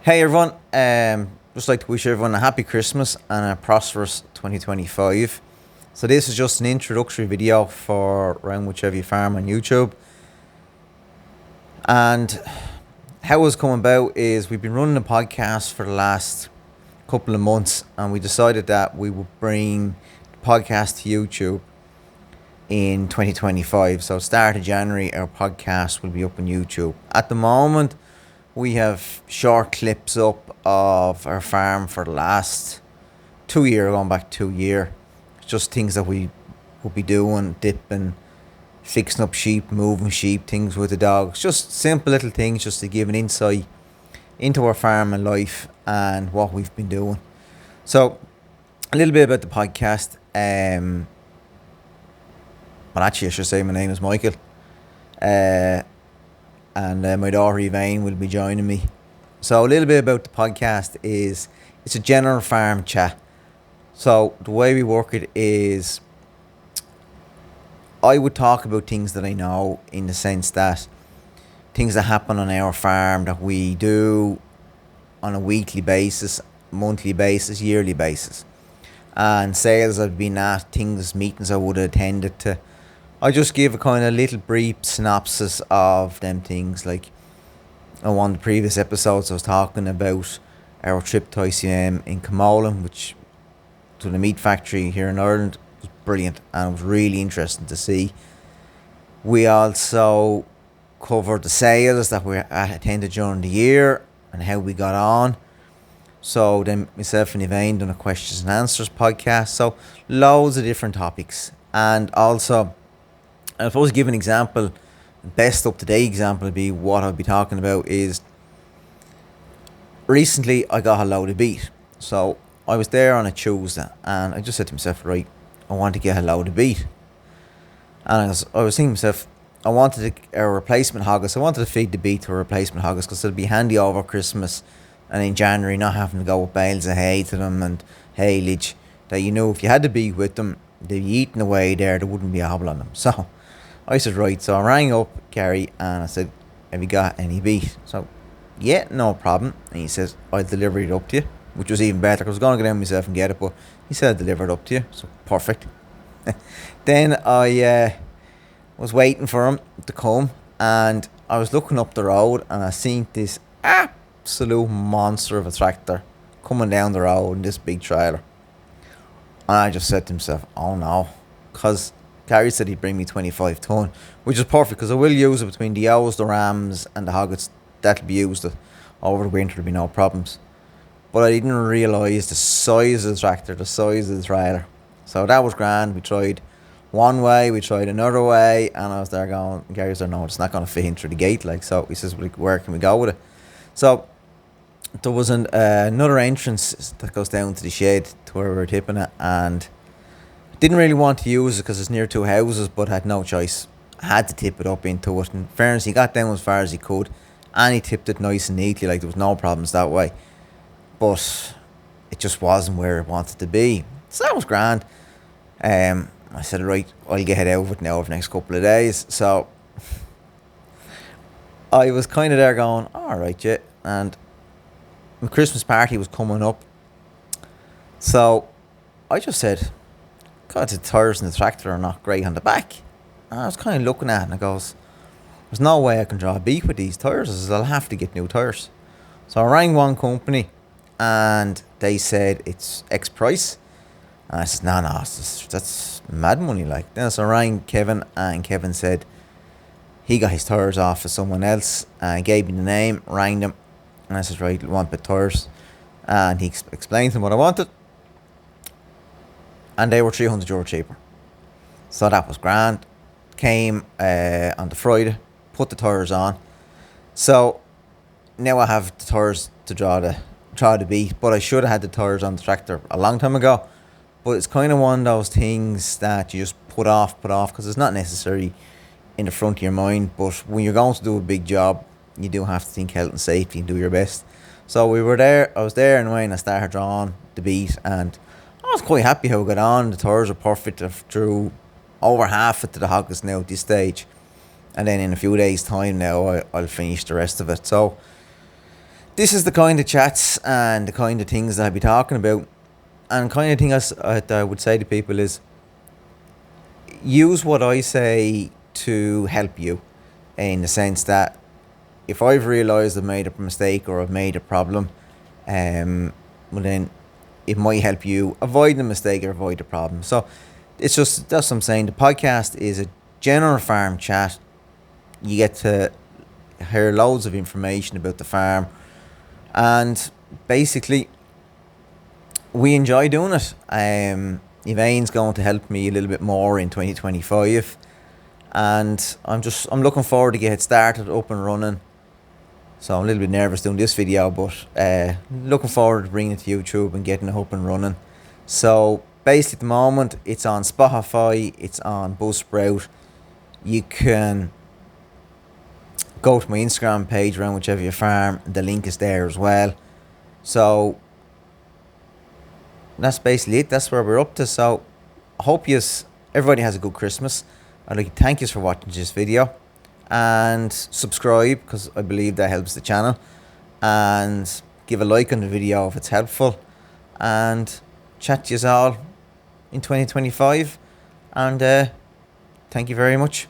Hey everyone, just like to wish everyone a happy Christmas and a prosperous 2025. So this is just an introductory video for Round Whichever You Farm on YouTube. And how it's come about is we've been running a podcast for the last couple of months, and we decided that we would bring the podcast to YouTube in 2025. So start of January, our podcast will be up on YouTube. At the moment, we have short clips up of our farm for the last 2 year, going back 2 year. Just things that we will be doing, dipping, fixing up sheep, moving sheep, things with the dogs. Just simple little things just to give an insight into our farm and life and what we've been doing. So a little bit about the podcast. Well, actually, I should say my name is Michael. And my daughter Elaine will be joining me. So a little bit about the podcast is it's a general farm chat. So the way we work it is I would talk about things that I know, in the sense that things that happen on our farm that we do on a weekly basis, monthly basis, yearly basis. And sales I've been at, things, meetings I would have attended to. I just give a kind of little brief synopsis of them things. Like on one of the previous episodes, I was talking about our trip to ICM in Camolan, which to the meat factory here in Ireland. Was brilliant, and it was really interesting to see. We also covered the sales that we attended during the year and how we got on. So then myself and Elaine done a questions and answers podcast. So loads of different topics. And also, I suppose give an example, best up to date example would be what I'll be talking about is recently I got a load of beef. So I was there on a Tuesday and I just said to myself, right, I want to get a load of beef. And I was thinking to myself, I wanted a replacement haggis. I wanted to feed the beef to a replacement haggis because it'll be handy over Christmas and in January, not having to go with bales of hay to them and haylage. That if you had the beef with them, they'd be eating away there wouldn't be a hobble on them. So I said, right. So I rang up Gary and I said, have you got any beef? So, yeah, no problem. And he says, I'll deliver it up to you, which was even better because I was going to go down myself and get it, but he said I'll deliver it up to you. So, perfect. Then I was waiting for him to come, and I was looking up the road and I seen this absolute monster of a tractor coming down the road in this big trailer. And I just said to myself, oh no, because Gary said he'd bring me 25 tonne, which is perfect because I will use it between the owls, the rams and the hoggets. That'll be used over the winter, there'll be no problems. But I didn't realise the size of the tractor, the size of the trailer. So that was grand. We tried one way, we tried another way, and I was there going, Gary's there, no, it's not going to fit in through the gate. So he says, where can we go with it? So there was another entrance that goes down to the shed to where we were tipping it, and didn't really want to use it because it's near two houses, but had no choice. I had to tip it up into it. In fairness, he got down as far as he could, and he tipped it nice and neatly, like there was no problems that way. But it just wasn't where it wanted to be. So that was grand. I said, right, I'll get it out of it now over the next couple of days. So I was kind of there going, all right, yeah. And my Christmas party was coming up. So I just said, God, the tyres in the tractor are not great on the back. And I was kind of looking at it and I goes, there's no way I can draw a beef with these tyres. I says, I'll have to get new tyres. So I rang one company and they said it's X price. And I said, no, that's mad money. Like, then so I rang Kevin and Kevin said he got his tyres off of someone else and gave me the name, rang them. And I said, right, I want the tyres. And he explained to them what I wanted. And they were €300 cheaper. So that was grand. Came on the Friday, put the tyres on. So now I have the tyres to draw the beef, but I should have had the tyres on the tractor a long time ago. But it's kind of one of those things that you just put off because it's not necessary in the front of your mind. But when you're going to do a big job, you do have to think health and safety and do your best. So we were there. I was there, and when I started drawing the beef, and I was quite happy how it got on. The tyres are perfect. I've drew over half it to the hoggers now at this stage. And then in a few days' time now, I'll finish the rest of it. So this is the kind of chats and the kind of things that I'll be talking about. And kind of thing I would say to people is use what I say to help you, in the sense that if I've realised I've made a mistake or I've made a problem, well then it might help you avoid the mistake or avoid the problem. So it's just, that's what I'm saying. The podcast is a general farm chat. You get to hear loads of information about the farm, and basically we enjoy doing it. Evain's going to help me a little bit more in 2025, and I'm looking forward to get it started, up and running. So I'm a little bit nervous doing this video, but looking forward to bringing it to YouTube and getting it up and running. So basically at the moment it's on Spotify, it's on Buzzsprout. You can go to my Instagram page, around whichever your farm, the link is there as well. So that's basically it. That's where we're up to. So I hope everybody has a good Christmas. I'd like to thank you for watching this video, and subscribe, because I believe that helps the channel, and give a like on the video if it's helpful, and chat to you all in 2025, and thank you very much.